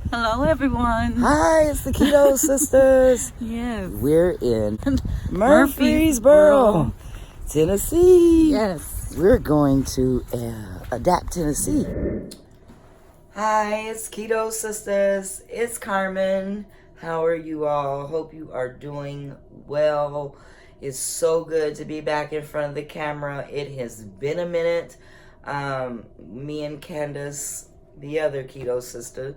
Hello, everyone. Hi, it's the Keto Sisters. Yes. We're in Murfreesboro, Tennessee. Yes. We're going to Adapt, Tennessee. Hi, it's Keto Sisters. It's Carmen. How are you all? Hope you are doing well. It's so good to be back in front of the camera. It has been a minute. Me and Candace, the other Keto Sister,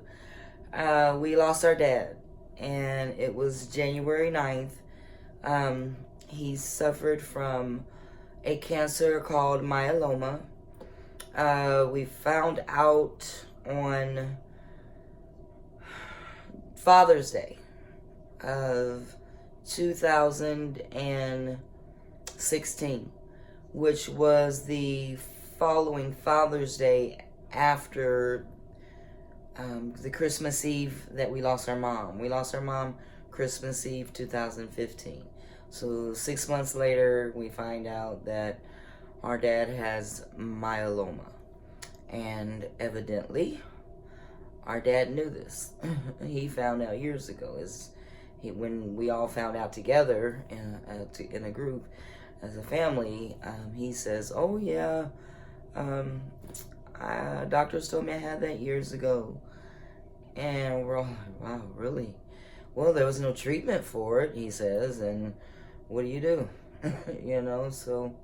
we lost our dad, and it was January 9th. He suffered from a cancer called myeloma. We found out on Father's Day of 2016, which was the following Father's Day after the Christmas Eve that we lost our mom. We lost our mom Christmas Eve 2015. So 6 months later, we find out that our dad has myeloma. And evidently, our dad knew this. He found out years ago. When we all found out together in a group as a family, he says, "Oh yeah, doctors told me I had that years ago." And we're all like, "Wow, really?" "Well, there was no treatment for it," he says, "and what do you do?" So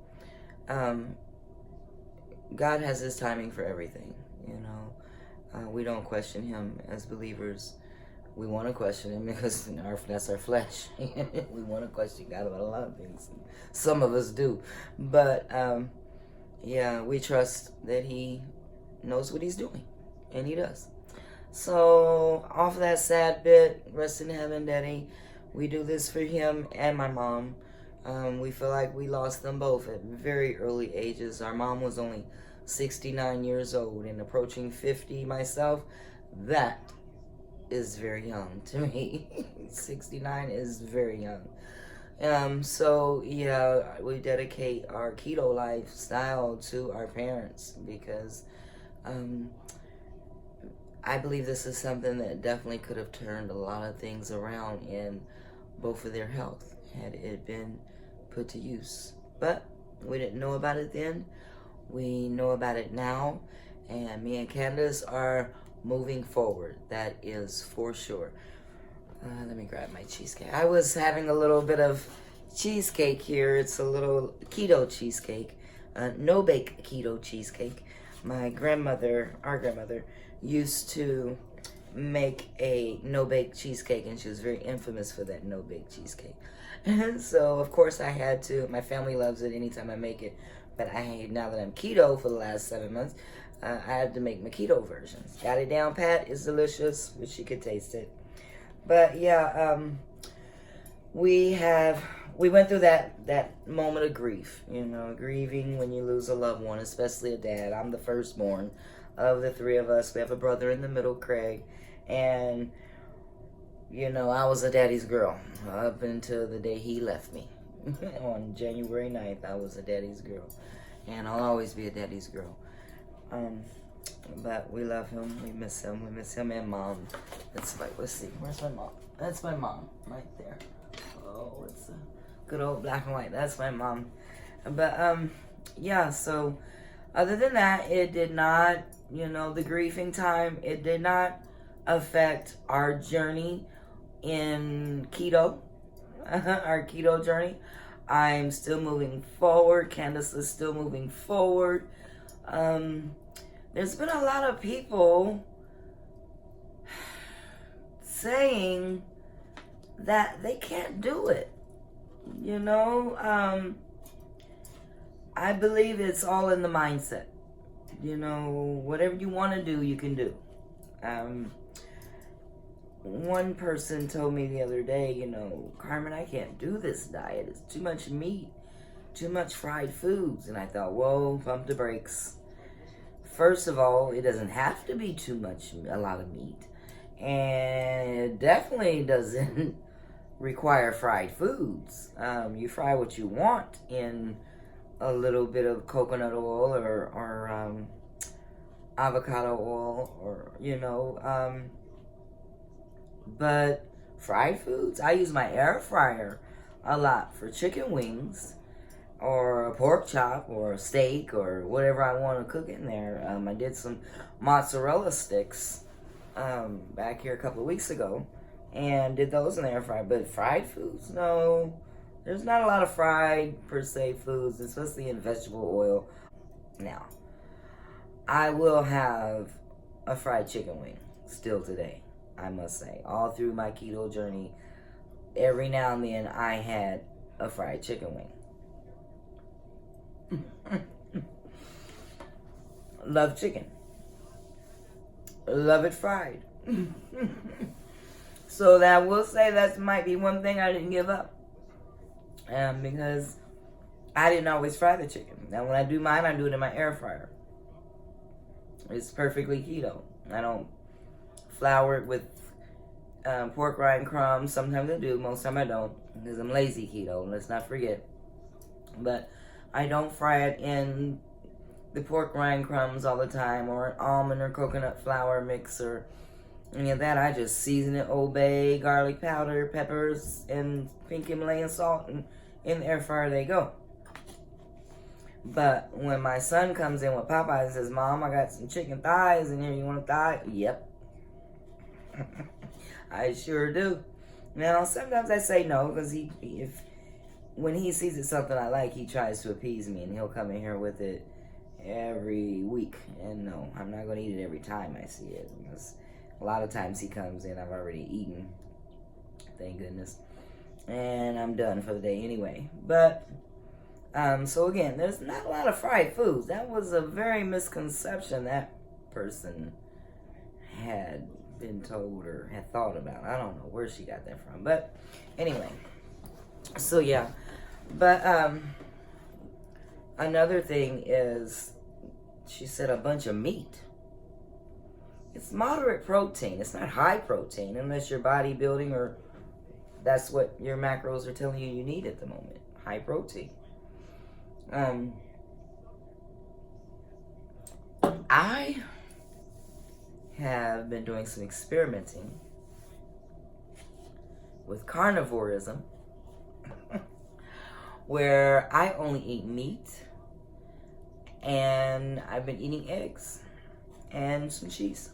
God has his timing for everything, we don't question him as believers. We want to question him because that's our flesh. We want to question God about a lot of things. Some of us do. But we trust that he knows what he's doing, and he does. So, off of that sad bit, rest in heaven, Daddy. We do this for him and my mom. We feel like we lost them both at very early ages. Our mom was only 69 years old and approaching 50 myself. That is very young to me. 69 is very young. We dedicate our keto lifestyle to our parents because I believe this is something that definitely could have turned a lot of things around in both of their health had it been put to use. But we didn't know about it then. We know about it now, and me and Candace are moving forward. That is for sure. Let me grab my cheesecake. I was having a little bit of cheesecake here. It's a little keto cheesecake, no-bake keto cheesecake. Our grandmother, used to make a no-bake cheesecake, and she was very infamous for that no-bake cheesecake. And so, of course, I had to. My family loves it anytime I make it. But now that I'm keto for the last 7 months, I had to make my keto versions. Got it down pat. It's delicious. Wish you could taste it. But we went through that moment of grief. Grieving when you lose a loved one, especially a dad. I'm the firstborn of the three of us. We have a brother in the middle, Craig. And, I was a daddy's girl up until the day he left me. On January 9th, I was a daddy's girl. And I'll always be a daddy's girl. But we love him. We miss him. We miss him and mom. Let's see. Where's my mom? That's my mom right there. Oh, it's a good old black and white. That's my mom. But, so other than that, it did not, the grieving time, it did not affect our journey in keto, our keto journey. I'm still moving forward. Candace is still moving forward. There's been a lot of people saying that they can't do it. I believe it's all in the mindset. Whatever you want to do, you can do. One person told me the other day, "Carmen, I can't do this diet. It's too much meat, too much fried foods." And I thought, whoa, pump the brakes. First of all, it doesn't have to be a lot of meat. And it definitely doesn't require fried foods. You fry what you want in a little bit of coconut oil or avocado oil, or But fried foods, I use my air fryer a lot for chicken wings or a pork chop or a steak or whatever I want to cook in there. I did some mozzarella sticks back here a couple of weeks ago and did those in the air fryer. But fried foods, no. There's not a lot of fried per se foods, especially in vegetable oil. Now, I will have a fried chicken wing still today, I must say. All through my keto journey, every now and then I had a fried chicken wing. Love chicken. Love it fried. So that I will say that might be one thing I didn't give up. Because I didn't always fry the chicken. Now when I do mine, I do it in my air fryer. It's perfectly keto. I don't flour it with pork rind crumbs. Sometimes I do, most time I don't, because I'm lazy keto, let's not forget. But I don't fry it in the pork rind crumbs all the time, or an almond or coconut flour mix, or any of that. I just season it, Old Bay, garlic powder, peppers, and pink Himalayan salt, and in the air fryer they go. But when my son comes in with Popeye and says, "Mom, I got some chicken thighs in here, you want a thigh?" Yep. I sure do. Now, sometimes I say no, because when he sees it's something I like, he tries to appease me, and he'll come in here with it every week. And no, I'm not going to eat it every time I see it, because a lot of times he comes in, I've already eaten, thank goodness, and I'm done for the day anyway. But so again, there's not a lot of fried foods. That was a very misconception that person had been told or had thought about. I don't know where she got that from, but anyway. So yeah, but another thing is, she said a bunch of meat. It's moderate protein. It's not high protein unless you're bodybuilding or that's what your macros are telling you need at the moment. High protein. I have been doing some experimenting with carnivorism, where I only eat meat, and I've been eating eggs and some cheese.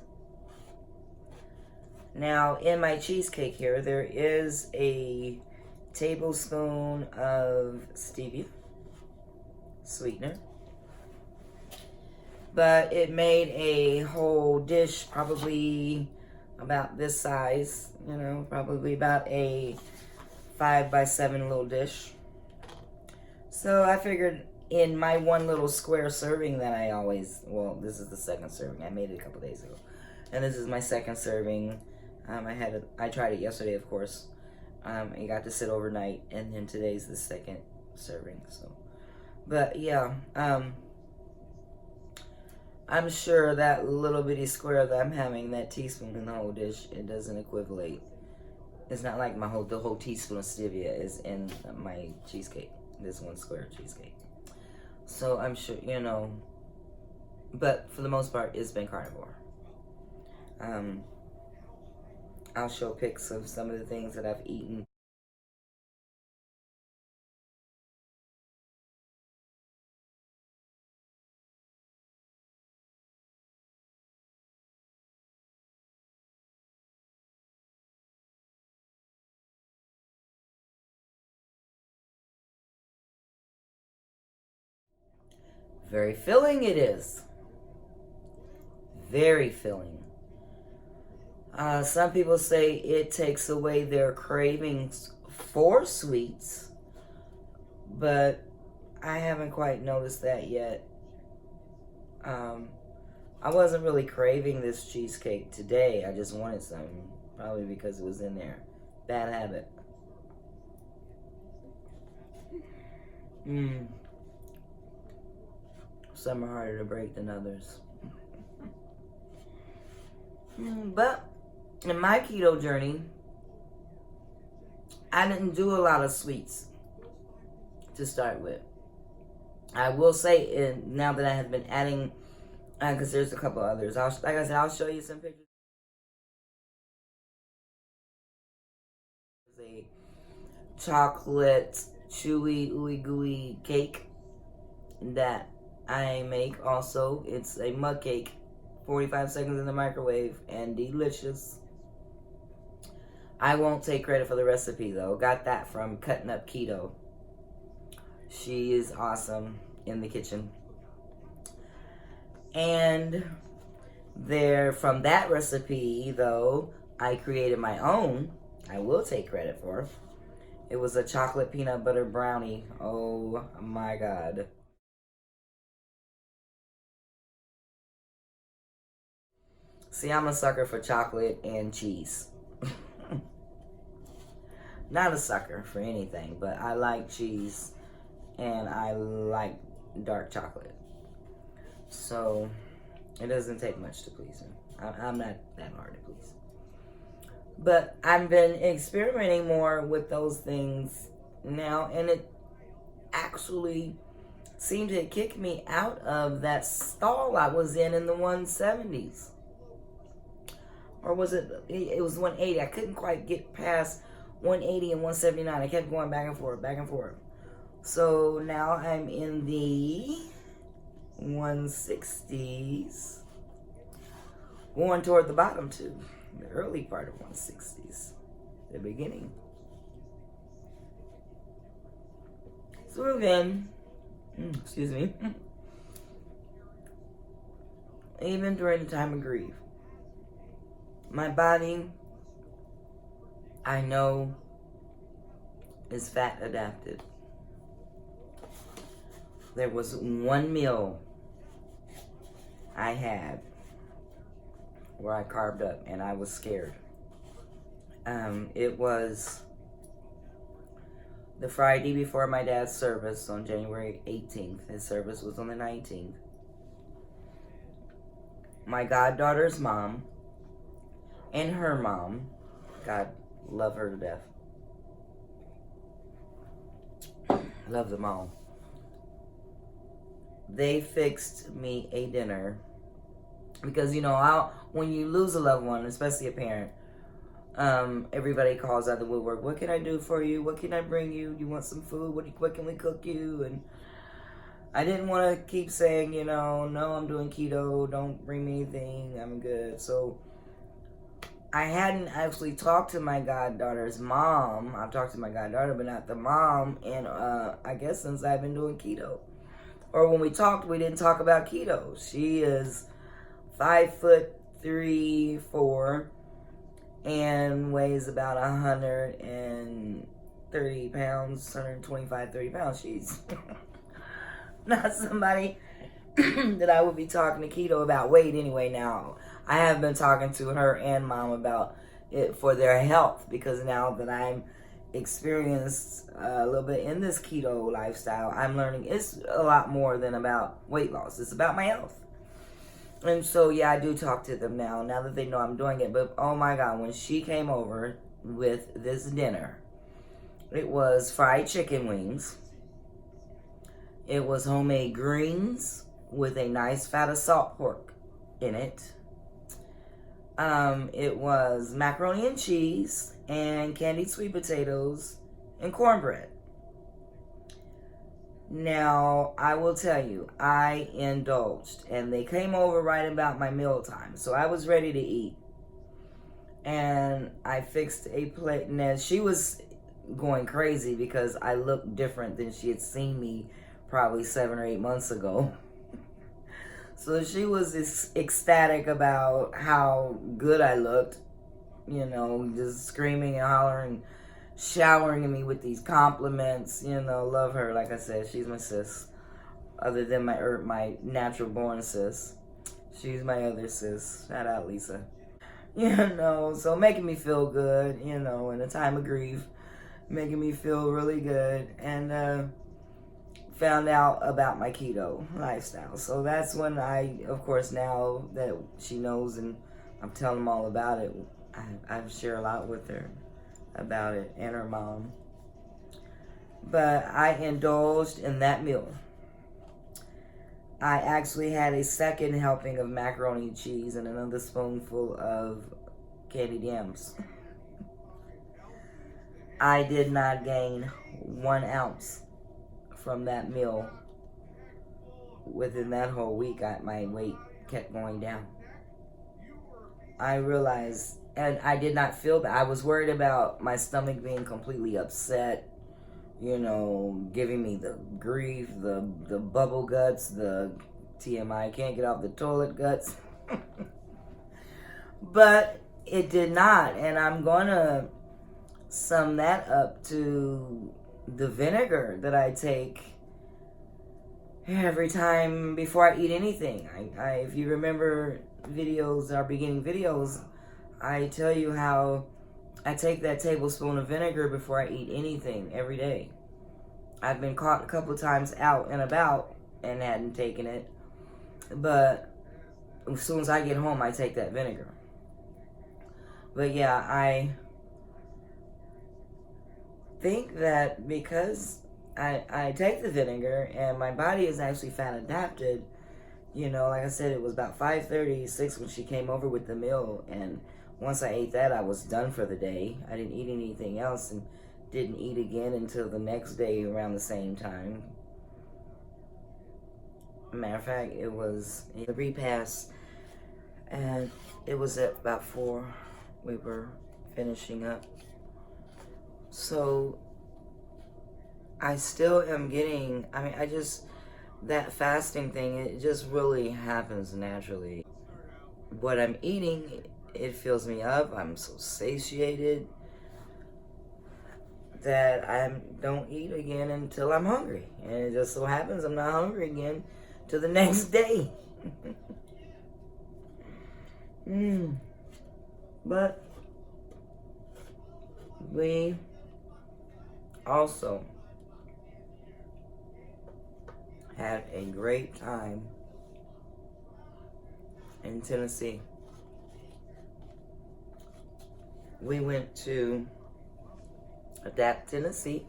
Now, in my cheesecake here, there is a tablespoon of stevia sweetener, but it made a whole dish probably about this size, probably about a 5x7 little dish. So I figured in my one little square serving that I always, this is the second serving. I made it a couple days ago, and this is my second serving. I tried it yesterday, of course. It got to sit overnight, and then today's the second serving. So, but yeah, I'm sure that little bitty square that I'm having, that teaspoon in the whole dish, it doesn't equivalate. It's not like the whole teaspoon of stevia is in my cheesecake. This one square cheesecake. So I'm sure, but for the most part, it's been carnivore. I'll show pics of some of the things that I've eaten. Very filling it is. Very filling. Some people say it takes away their cravings for sweets, but I haven't quite noticed that yet. I wasn't really craving this cheesecake today. I just wanted some, probably because it was in there. Bad habit. Some are harder to break than others. But in my keto journey, I didn't do a lot of sweets to start with. I will say, now that I have been adding, because there's a couple others. Like I said, I'll show you some pictures. a chocolate chewy ooey gooey cake that I make also. It's a mug cake, 45 seconds in the microwave, and delicious. I won't take credit for the recipe though. Got that from Cutting Up Keto. She is awesome in the kitchen. And there, from that recipe though, I created my own. I will take credit for. It was a chocolate peanut butter brownie. Oh my God. See, I'm a sucker for chocolate and cheese. Not a sucker for anything, but I like cheese and I like dark chocolate. So it doesn't take much to please me. I'm not that hard to please. But I've been experimenting more with those things now, and it actually seemed to kick me out of that stall I was in the 170s. Or was it was 180. I couldn't quite get past 180 and 179. I kept going back and forth, back and forth. So now I'm in the 160s, going toward the bottom too, the early part of 160s, the beginning. So then, excuse me, even during the time of grief, my body, I know, is fat adapted. There was one meal I had where I carved up and I was scared. It was the Friday before my dad's service on January 18th. His service was on the 19th. My goddaughter's mom and her mom, God love her to death, love them all, they fixed me a dinner. Because, you know, when you lose a loved one, especially a parent, everybody calls out the woodwork. What can I do for you? What can I bring you? You want some food? What can we cook you? And I didn't want to keep saying, you know, no, I'm doing keto. Don't bring me anything. I'm good. So I hadn't actually talked to my goddaughter's mom. I've talked to my goddaughter, but not the mom. And I guess since I've been doing keto. Or when we talked, we didn't talk about keto. She is 5'3", 4", and weighs about 130 pounds, 125, 30 pounds. She's not somebody that I would be talking to keto about weight anyway. Now, I have been talking to her and mom about it for their health, because now that I'm experienced a little bit in this keto lifestyle, I'm learning it's a lot more than about weight loss. It's about my health. And so, yeah, I do talk to them now that they know I'm doing it. But, oh my God, when she came over with this dinner, it was fried chicken wings. It was homemade greens with a nice fat of salt pork in it. It was macaroni and cheese and candied sweet potatoes and cornbread. Now, I will tell you, I indulged, and they came over right about my mealtime, so I was ready to eat. And I fixed a plate, and then she was going crazy because I looked different than she had seen me probably 7 or 8 months ago. So she was ecstatic about how good I looked, you know, just screaming and hollering, showering me with these compliments. You know, love her. Like I said, she's my sis. Other than my natural born sis, she's my other sis. Shout out Lisa. You know, so making me feel good, you know, in a time of grief, making me feel really good. And found out about my keto lifestyle. So that's when I, of course, now that she knows and I'm telling them all about it, I share a lot with her about it, and her mom. But I indulged in that meal. I actually had a second helping of macaroni and cheese and another spoonful of candied yams. I did not gain 1 ounce from that meal. Within that whole week, my weight kept going down. I realized, and I did not feel bad. I was worried about my stomach being completely upset, you know, giving me the grief, the bubble guts, the TMI, can't get off the toilet guts. But it did not, and I'm gonna sum that up to the vinegar that I take every time before I eat anything. If you remember videos, our beginning videos, I tell you how I take that tablespoon of vinegar before I eat anything every day. I've been caught a couple times out and about and hadn't taken it, but as soon as I get home, I take that vinegar. But yeah, I think that because I take the vinegar and my body is actually fat adapted, you know, like I said, it was about 5:36 when she came over with the meal, and once I ate that, I was done for the day. I didn't eat anything else and didn't eat again until the next day around the same time. Matter of fact, it was the repast, and it was at about 4. We were finishing up. So I still am getting, that fasting thing, it just really happens naturally. What I'm eating, it fills me up. I'm so satiated that I don't eat again until I'm hungry. And it just so happens I'm not hungry again till the next day. But we also had a great time in Tennessee. We went to Adapt, Tennessee.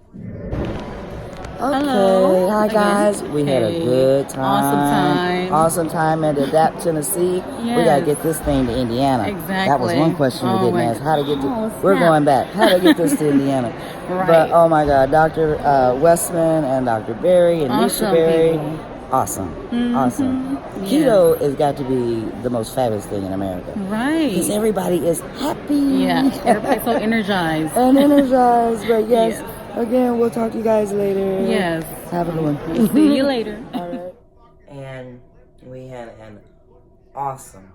Hello. Hi guys. Again. We had a good time. Awesome time at Adapt, Tennessee. Yes. We gotta get this thing to Indiana. Exactly. That was one question we didn't ask. How to get to? We're snap. going back. How to get this to Indiana? Right. But oh my God, Dr. Westman and Dr. Berry and Awesome Nisha Berry. people. Awesome. Mm-hmm. Awesome. Yes. Keto has got to be the most fabulous thing in America. Right. Because everybody is happy. Yeah. Everybody's so energized. And energized. But yes. Yes. Again, we'll talk to you guys later. Yes. Have a good one. We'll see you later. All right. And we had an awesome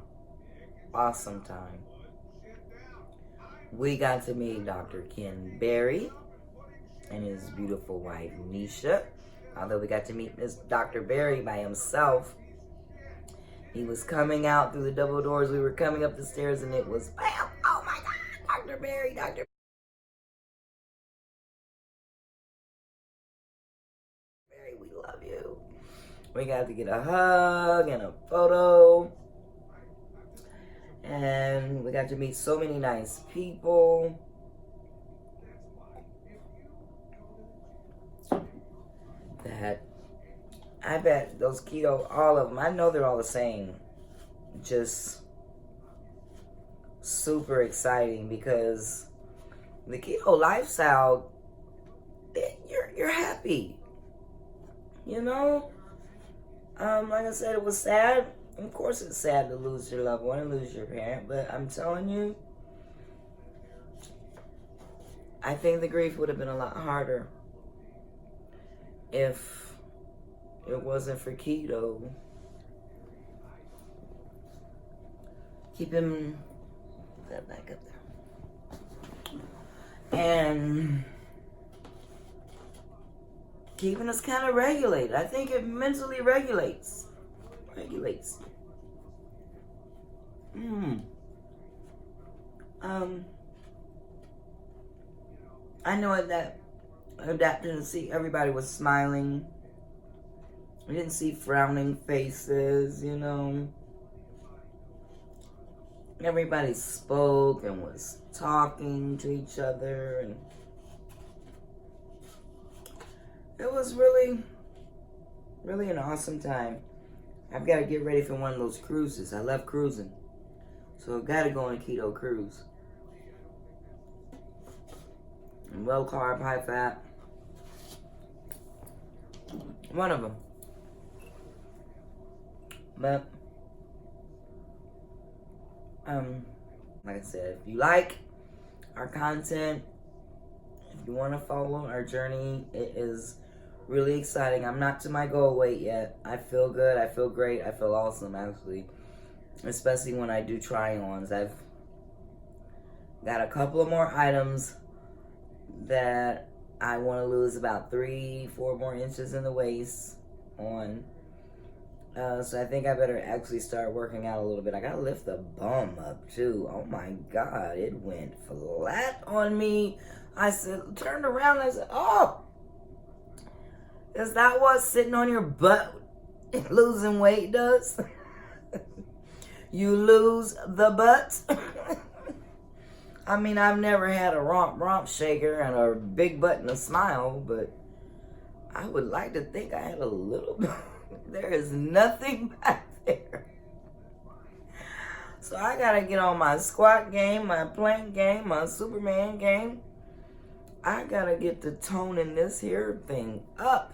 time. We got to meet Dr. Ken Berry and his beautiful wife, Nisha. Although we got to meet Dr. Berry by himself. He was coming out through the double doors. We were coming up the stairs and it was, bam! Oh my God, Dr. Berry, Dr. Berry, we love you. We got to get a hug and a photo. And we got to meet so many nice people. That I bet those keto, all of them, I know they're all the same. Just super exciting because the keto lifestyle, you're happy. You know? Like I said, it was sad. Of course it's sad to lose your loved one and lose your parent, but I'm telling you, I think the grief would have been a lot harder if it wasn't for keto. Keep him that back up there. And keeping us kind of regulated. I think it mentally regulates. I know that adapting to see everybody was smiling. We didn't see frowning faces, you know. Everybody spoke and was talking to each other, and it was really an awesome time. I've got to get ready for one of those cruises. I love cruising. So I've got to go on a keto cruise. low carb, high fat. One of them. But, like I said, if you like our content, if you want to follow our journey, it is really exciting. I'm not to my goal weight yet. I feel good. I feel great. I feel awesome, actually. Especially when I do try-ons. I've got a couple of more items that I want to lose about 3-4 more inches in the waist on. So I think I better actually start working out a little bit. I gotta lift the bum up too. Oh my God, it went flat on me. I said, turned around and I said, oh, is that what sitting on your butt losing weight does? You lose the butt. I mean, I've never had a romp shaker and a big butt and a smile, but I would like to think I had a little bit. There is nothing back there. So I gotta get on my squat game, my plank game, my Superman game. I gotta get to toning this here thing up.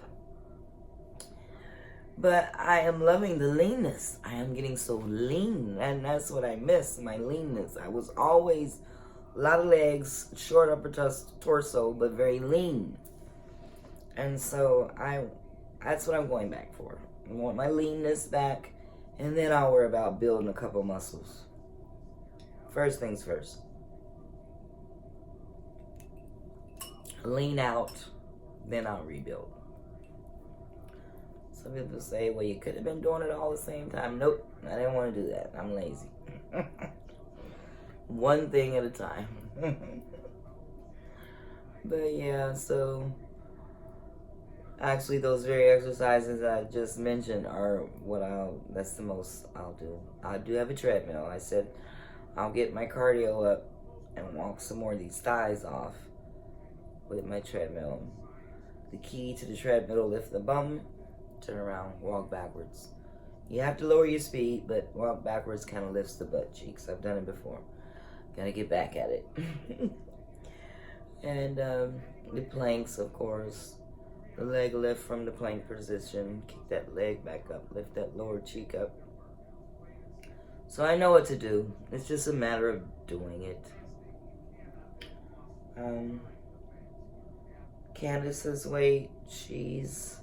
But I am loving the leanness. I am getting so lean, and that's what I miss, my leanness. I was always a lot of legs, short upper torso, but very lean. And so that's what I'm going back for. I want my leanness back, and then I'll worry about building a couple muscles. First things first. Lean out, then I'll rebuild. Some people say, well, you could have been doing it all at the same time. Nope, I didn't want to do that. I'm lazy. One thing at a time. But yeah, so actually those very exercises I just mentioned are that's the most I'll do. I do have a treadmill. I said I'll get my cardio up and walk some more of these thighs off with my treadmill. The key to the treadmill, lift the bum, turn around, walk backwards. You have to lower your speed, but walk backwards kind of lifts the butt cheeks. I've done it before. Gotta get back at it. And the planks, of course. The leg lift from the plank position. Kick that leg back up. Lift that lower cheek up. So I know what to do. It's just a matter of doing it. Candace's weight, she's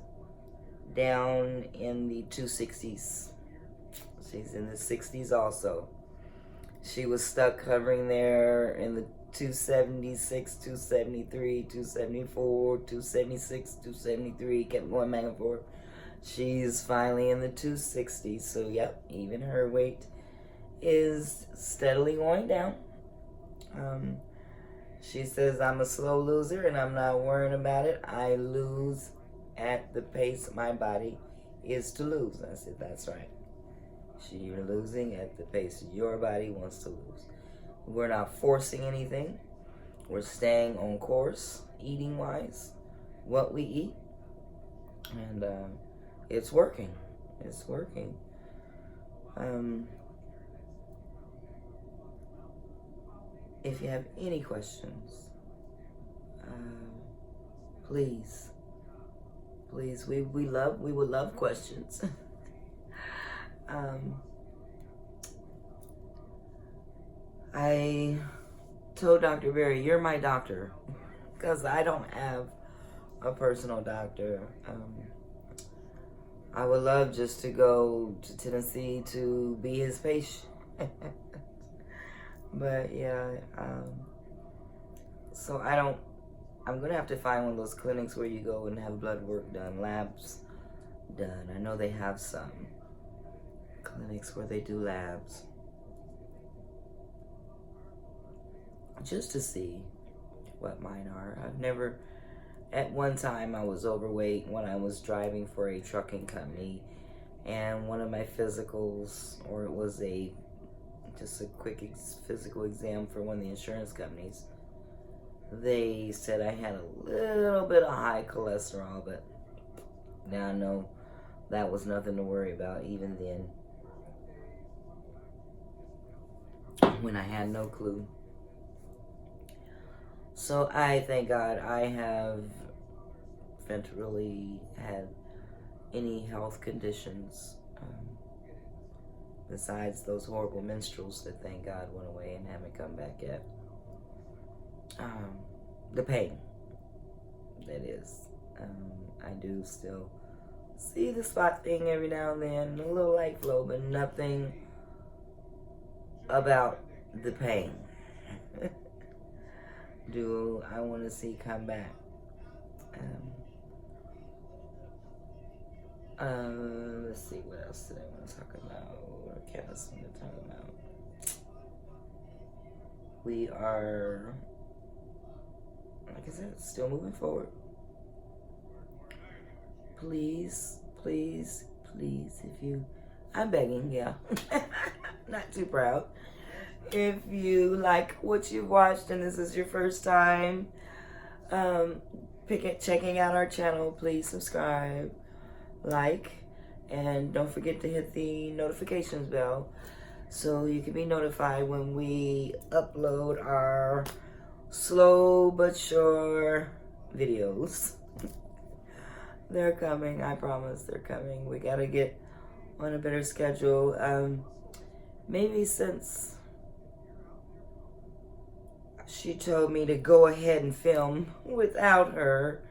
down in the 260s. She's in the 60s also. She was stuck hovering there in the 276, 273, 274, 276, 273, kept going back and forth. She's finally in the 260s, so yep, even her weight is steadily going down. She says, I'm a slow loser and I'm not worrying about it. I lose at the pace my body is to lose. I said, that's right. You're losing at the pace your body wants to lose. We're not forcing anything. We're staying on course, eating wise, what we eat. And it's working. It's working. If you have any questions, please, we would love questions. I told Dr. Berry, you're my doctor, because I don't have a personal doctor. I would love just to go to Tennessee to be his patient. But yeah, so I'm going to have to find one of those clinics where you go and have blood work done, labs done. I know they have some clinics where they do labs. Just to see what mine are. I've never, at one time I was overweight when I was driving for a trucking company, and one of my physicals, or it was just a quick physical exam for one of the insurance companies, they said I had a little bit of high cholesterol, but now I know that was nothing to worry about even then, when I had no clue. So I thank God I haven't really had any health conditions besides those horrible menstruals that thank God went away and haven't come back yet. The pain, that is. I do still see the spot thing every now and then, a little light flow, but nothing about the pain do I want to see come back. Let's see, what else did I want to talk about? What can I want to talk about? We are, like I said, still moving forward. Please, please, please, if you, I'm begging, yeah, not too proud. If you like what you've watched and this is your first time checking out our channel, please subscribe, like, and don't forget to hit the notifications bell so you can be notified when we upload our slow but sure videos. They're coming, I promise they're coming. We gotta get on a better schedule. Maybe since she told me to go ahead and film without her,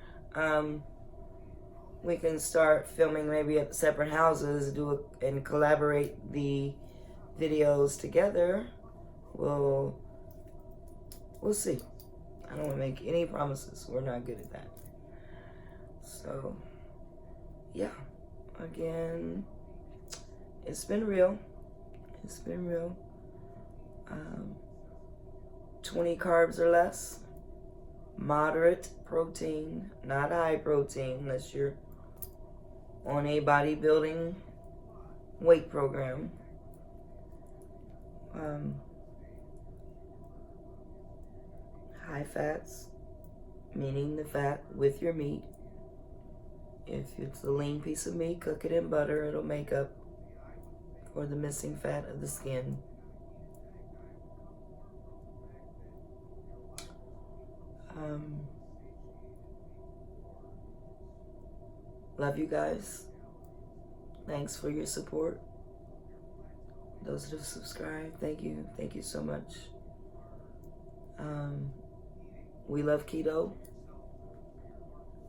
we can start filming maybe at separate houses, and collaborate the videos together. We'll see. I don't want to make any promises. We're not good at that. So, yeah. Again, it's been real. It's been real. 20 carbs or less. Moderate protein, not high protein unless you're on a bodybuilding weight program. High fats, meaning the fat with your meat. If it's a lean piece of meat, cook it in butter. It'll make up for the missing fat of the skin. Love you guys. Thanks for your support. Those that have subscribed, thank you. Thank you so much. We love keto.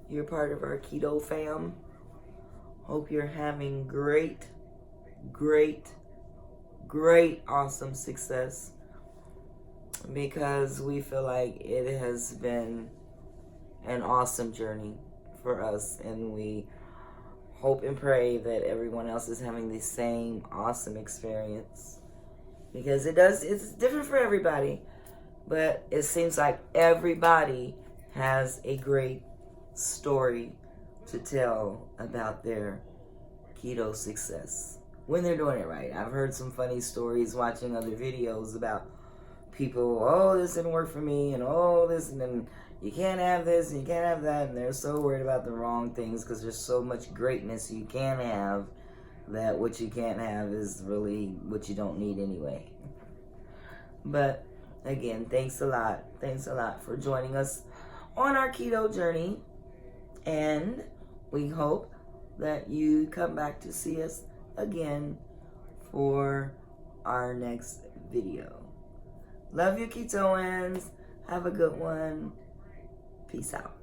You're part of our keto fam. Hope you're having great, awesome success, because we feel like it has been an awesome journey for us, and we hope and pray that everyone else is having the same awesome experience, because it's different for everybody, but it seems like everybody has a great story to tell about their keto success when they're doing it right. I've heard some funny stories watching other videos about people, oh, this didn't work for me, and oh, this, and then you can't have this, and you can't have that, and they're so worried about the wrong things because there's so much greatness you can have that what you can't have is really what you don't need anyway. But again, thanks a lot. Thanks a lot for joining us on our keto journey, and we hope that you come back to see us again for our next video. Love you, Ketoans. Have a good one. Peace out.